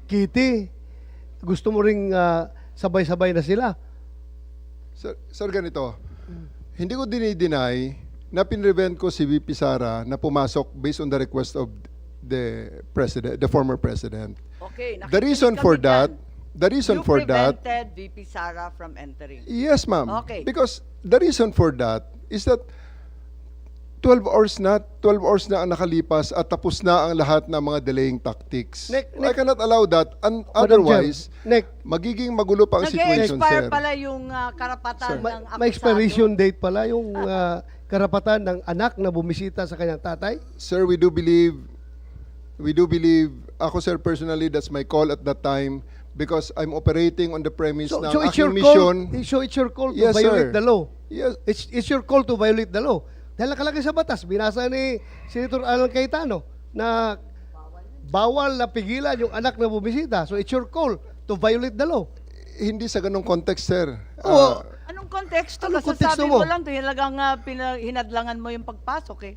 Kitty, gusto mo ring sabay-sabay na sila. Sir, ganito. Hindi ko dinideny na pinrevent ko si VP Sara na pumasok based on the request of the president, the former president. Okay, The reason for that, you prevented VP Sara from entering. yes, ma'am. Okay. Because the reason for that is that 12 hours na ang nakalipas at tapos na ang lahat ng mga delaying tactics. I cannot allow that. And otherwise, magiging magulo pa ang situation, Nag-expire sir. pala yung karapatan ng akusado. May expiration date pala yung karapatan ng anak na bumisita sa kanyang tatay? Sir, we do believe, ako sir personally, that's my call at that time because I'm operating on the premise na ang it's your aking mission. So it's your call to Yes, violate sir. the law. Yes, It's your call to violate the law. Dahil nakalagay sa batas, binasa ni Senator Alan Cayetano na bawal na pigilan yung anak na bumisita. So it's your call to violate the law. hindi sa ganong context, sir. Oo. Anong konteksto? Anong Kasi konteksto sabi mo? mo lang, talagang hinadlangan mo yung pagpasok eh.